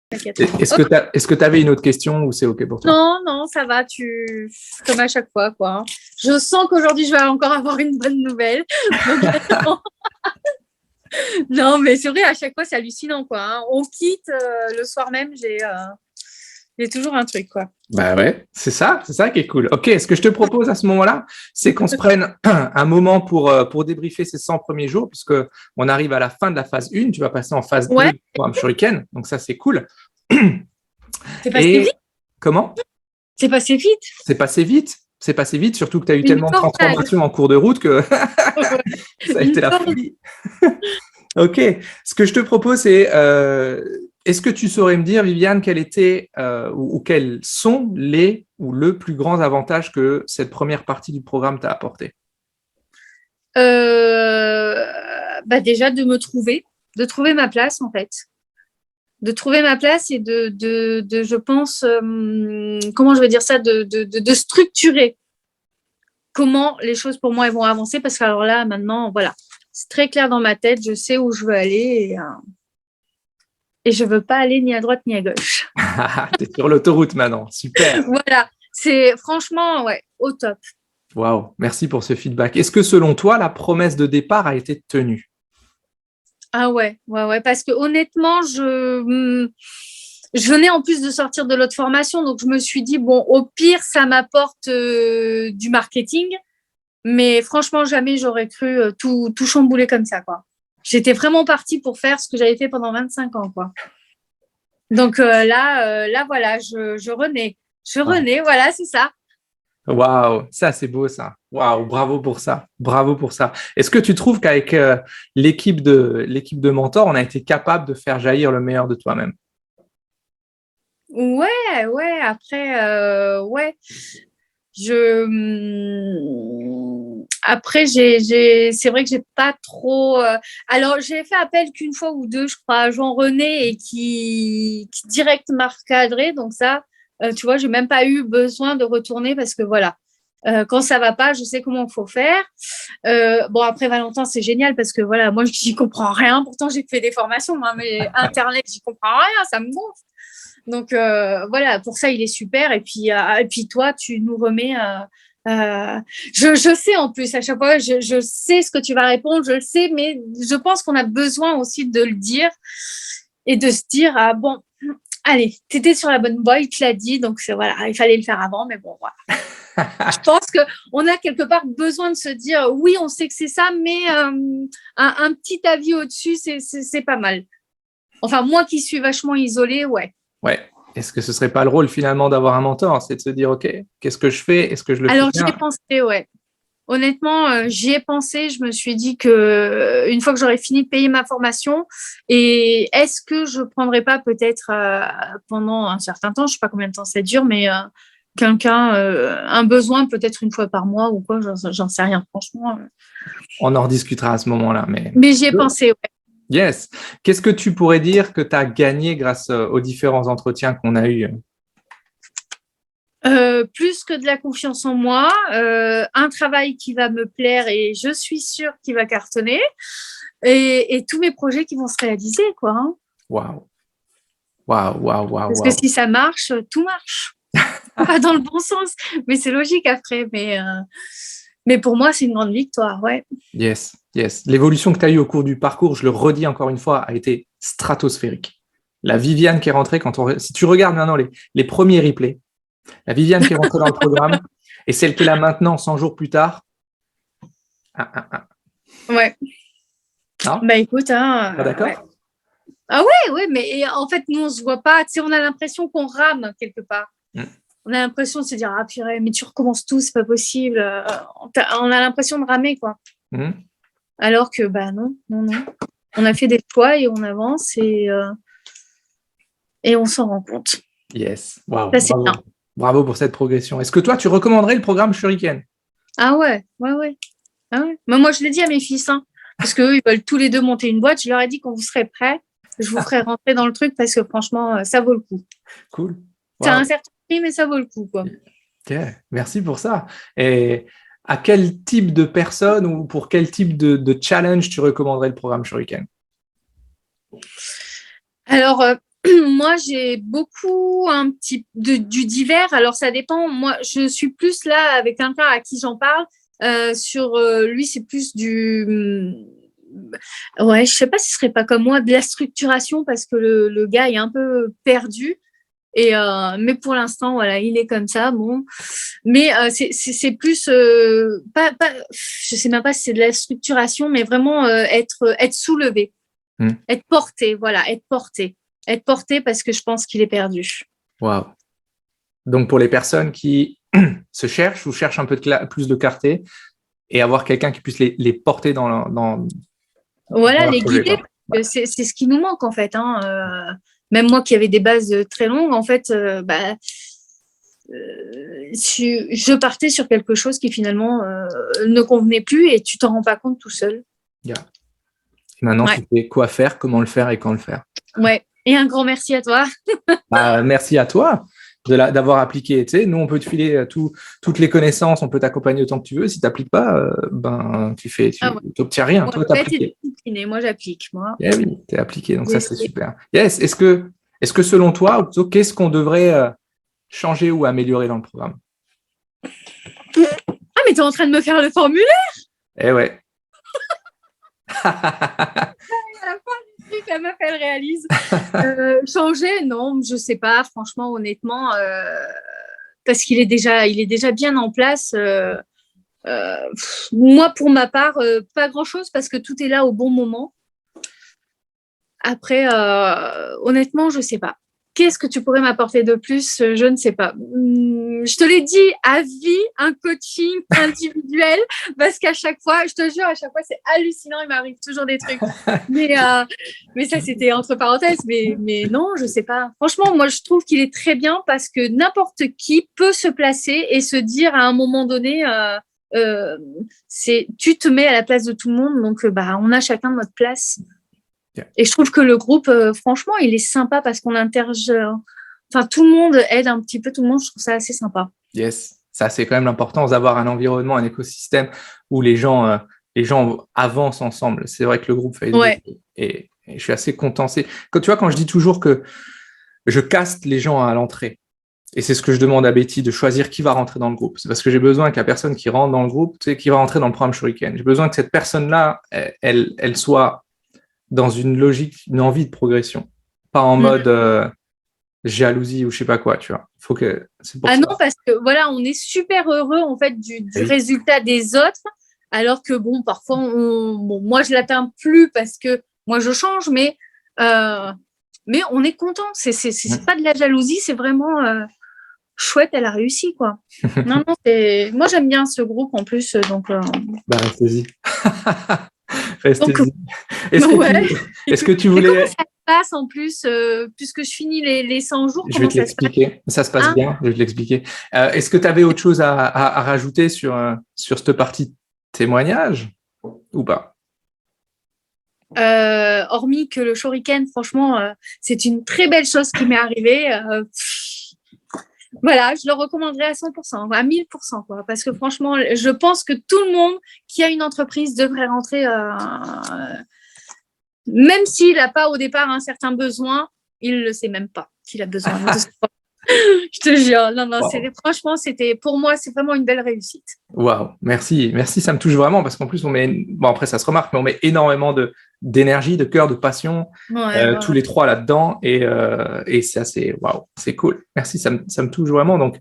T'inquiète. Est-ce que tu avais une autre question ou c'est OK pour toi? Non, non, ça va, comme à chaque fois, quoi. Hein. Je sens qu'aujourd'hui, je vais encore avoir une bonne nouvelle. Donc, non, mais c'est vrai, à chaque fois, c'est hallucinant, quoi. Hein. On quitte le soir même, j'ai toujours un truc, quoi. Bah ouais, c'est ça qui est cool. OK, ce que je te propose à ce moment-là, c'est qu'on se prenne un moment pour débriefer ces 100 premiers jours, puisque on arrive à la fin de la phase 1, tu vas passer en phase 2 Ouais, du programme Shuriken, donc ça c'est cool. c'est passé Et vite. comment? C'est passé vite. C'est passé vite, surtout que tu as eu Une tellement de tornade. transformations en cours de route que ça a Une été la tornade. folie. OK, ce que je te propose, c'est est-ce que tu saurais me dire, Viviane, quel était ou quels sont les ou le plus grand avantage que cette première partie du programme t'a apporté? Déjà de trouver ma place, en fait. De trouver ma place et je pense, comment je vais dire ça, de structurer comment les choses pour moi elles vont avancer parce que alors là maintenant voilà c'est très clair dans ma tête, je sais où je veux aller et je veux pas aller ni à droite ni à gauche. Tu es sur l'autoroute maintenant, super. Voilà, c'est franchement ouais au top. Waouh, merci pour ce feedback. Est-ce que selon toi, la promesse de départ a été tenue? Ah ouais parce que honnêtement je venais en plus de sortir de l'autre formation donc je me suis dit bon au pire ça m'apporte du marketing. Mais franchement, jamais j'aurais cru tout chambouler comme ça, quoi. J'étais vraiment partie pour faire ce que j'avais fait pendant 25 ans, quoi. Donc là, voilà, je renais. Je Ouais. renais, voilà, c'est ça. Waouh, ça c'est beau ça. Waouh, bravo pour ça. Bravo pour ça. Est-ce que tu trouves qu'avec l'équipe de mentors, on a été capable de faire jaillir le meilleur de toi-même? Ouais, après, ouais. Je après c'est vrai que j'ai pas trop alors j'ai fait appel qu'une fois ou deux je crois à Jean-René et qui direct m'a recadré donc ça tu vois j'ai même pas eu besoin de retourner parce que voilà quand ça va pas je sais comment il faut faire bon après Valentin c'est génial parce que voilà moi j'y comprends rien pourtant j'ai fait des formations moi, mais internet j'y comprends rien ça me gonfle donc voilà, pour ça il est super. Et puis toi, tu nous remets. Je sais en plus à chaque fois, je sais ce que tu vas répondre, je le sais, mais je pense qu'on a besoin aussi de le dire et de se dire ah bon, allez, t'étais sur la bonne voie, il te l'a dit, donc voilà, il fallait le faire avant, mais bon voilà. Je pense que on a quelque part besoin de se dire oui, on sait que c'est ça, mais un petit avis au-dessus, c'est pas mal. Enfin moi qui suis vachement isolée, ouais. Ouais. Est-ce que ce serait pas le rôle finalement d'avoir un mentor? C'est de se dire, OK, qu'est-ce que je fais? Est-ce que je le fais Alors, j'y ai bien? pensé, ouais. Honnêtement, j'y ai pensé. Je me suis dit que une fois que j'aurais fini de payer ma formation, et est-ce que je prendrais pas peut-être pendant un certain temps, je sais pas combien de temps ça dure, mais quelqu'un, un besoin peut-être une fois par mois ou quoi, j'en sais rien, franchement. On en rediscutera à ce moment-là. Mais Mais j'y ai pensé, ouais. yes. Qu'est-ce que tu pourrais dire que tu as gagné grâce aux différents entretiens qu'on a eus? Plus que de la confiance en moi, un travail qui va me plaire et je suis sûre qu'il va cartonner, et tous mes projets qui vont se réaliser, quoi. Hein. Waouh. Waouh, waouh, waouh, Parce que waouh. si ça marche, tout marche. Pas dans le bon sens, mais c'est logique après. Mais pour moi, c'est une grande victoire, ouais. Yes, yes. L'évolution que tu as eue au cours du parcours, je le redis encore une fois, a été stratosphérique. La Viviane qui est rentrée, si tu regardes maintenant les premiers replays, la Viviane qui est rentrée dans le programme et celle qui est là maintenant, 100 jours plus tard. Ouais. Non? Bah écoute, hein, Pas ouais. d'accord? Ah ouais, mais en fait, nous, on se voit pas. Tu sais, on a l'impression qu'on rame quelque part. On a l'impression de se dire, ah purée, mais tu recommences tout, c'est pas possible. On a l'impression de ramer, quoi. Alors que, bah non. On a fait des choix et on avance et on s'en rend compte. Yes. Waouh, Ça, c'est bravo. bien. Bravo pour cette progression. Est-ce que toi, tu recommanderais le programme Shuriken? Ah ouais. Ah ouais. Mais moi, je l'ai dit à mes fils, hein, parce qu'eux, ils veulent tous les deux monter une boîte. Je leur ai dit quand vous serez prêts, je vous ferai rentrer dans le truc parce que franchement, ça vaut le coup. Cool. Ça a Wow. un certain prix, mais ça vaut le coup, quoi. Ok, merci pour ça. Et à quel type de personne ou pour quel type de challenge tu recommanderais le programme Shuriken? Alors, Moi, j'ai beaucoup du divers. Alors, ça dépend. Moi, je suis plus là avec quelqu'un à qui j'en parle. Lui, c'est plus ouais, je sais pas si ce serait pas comme moi, de la structuration parce que le gars est un peu perdu. Mais pour l'instant, voilà, il est comme ça. Bon, mais c'est plus je sais même pas si c'est de la structuration, mais vraiment être soulevé, être porté, voilà, être porté parce que je pense qu'il est perdu. Waouh. Donc, pour les personnes qui se cherchent ou cherchent un peu plus de clarté et avoir quelqu'un qui puisse les porter dans voilà, leur les projet, guider, quoi. c'est ce qui nous manque en fait. Hein. Même moi qui avais des bases très longues, en fait, je partais sur quelque chose qui finalement ne convenait plus et tu t'en rends pas compte tout seul. Yeah. Maintenant, Ouais. tu sais quoi faire, comment le faire et quand le faire. Ouais. Et un grand merci à toi. Merci à toi d'avoir appliqué. Tu sais, nous, on peut te filer toutes les connaissances, on peut t'accompagner autant que tu veux. Si tu n'appliques pas, tu Ah ouais. n'obtiens rien. Moi, Toi, tu t'es appliqué. discipliné, moi j'applique. Moi. Eh oui, tu es appliqué, donc ça, c'est super. Yes. Est-ce que selon toi, ou plutôt, qu'est-ce qu'on devrait changer ou améliorer dans le programme? Ah, mais tu es en train de me faire le formulaire. Eh ouais. À la fin du truc, la meuf, elle réalise. Changer, non, je sais pas, franchement, honnêtement, parce qu'il est déjà bien en place. Moi, pour ma part, pas grand-chose parce que tout est là au bon moment. Après, honnêtement, je sais pas. Qu'est-ce que tu pourrais m'apporter de plus? Je ne sais pas. Je te l'ai dit, à vie, un coaching individuel, parce qu'à chaque fois, je te jure, à chaque fois, c'est hallucinant, il m'arrive toujours des trucs. Mais ça, c'était entre parenthèses. Mais non, je sais pas. Franchement, moi, je trouve qu'il est très bien parce que n'importe qui peut se placer et se dire à un moment donné, tu te mets à la place de tout le monde, donc on a chacun notre place. Et je trouve que le groupe, franchement, il est sympa parce qu'on interagit. Enfin, tout le monde aide un petit peu tout le monde. Je trouve ça assez sympa. Yes, ça c'est quand même l'importance d'avoir un environnement, un écosystème où les gens avancent ensemble. C'est vrai que le groupe Facebook, Ouais. et je suis assez content. Quand je dis toujours que je caste les gens à l'entrée, et c'est ce que je demande à Betty, de choisir qui va rentrer dans le groupe. C'est parce que j'ai besoin que la personne qui rentre dans le groupe, tu sais, qui va rentrer dans le programme Shuriken, j'ai besoin que cette personne-là, elle soit dans une logique, une envie de progression, pas en mode jalousie ou je sais pas quoi, tu vois. Faut que c'est pour ça. Non, parce que voilà, on est super heureux en fait du résultat des autres, alors que bon, parfois, moi je l'atteins plus parce que moi je change, mais on est content. C'est pas de la jalousie, c'est vraiment chouette, elle a réussi quoi. Non, moi j'aime bien ce groupe en plus, donc. Restez-y. Restez-y. Donc, Est-ce que tu voulais. Comment ça se passe en plus, puisque je finis les 100 jours? Je vais te l'expliquer. Ça se passe bien, je vais te l'expliquer. Est-ce que tu avais autre chose à rajouter sur cette partie témoignage ou pas? Hormis que le Shuriken, franchement, c'est une très belle chose qui m'est arrivée. Voilà, je le recommanderais à 100%, à 1000%, quoi, parce que franchement, je pense que tout le monde qui a une entreprise devrait rentrer, même s'il n'a pas au départ un certain besoin, il ne le sait même pas qu'il a besoin. Je te jure, non, wow. Franchement, pour moi, c'est vraiment une belle réussite. Waouh, merci, ça me touche vraiment parce qu'en plus, après ça se remarque, mais on met énormément d'énergie, de cœur, de passion, tous les trois là-dedans et ça, c'est waouh, c'est cool. Merci, ça me touche vraiment. Donc,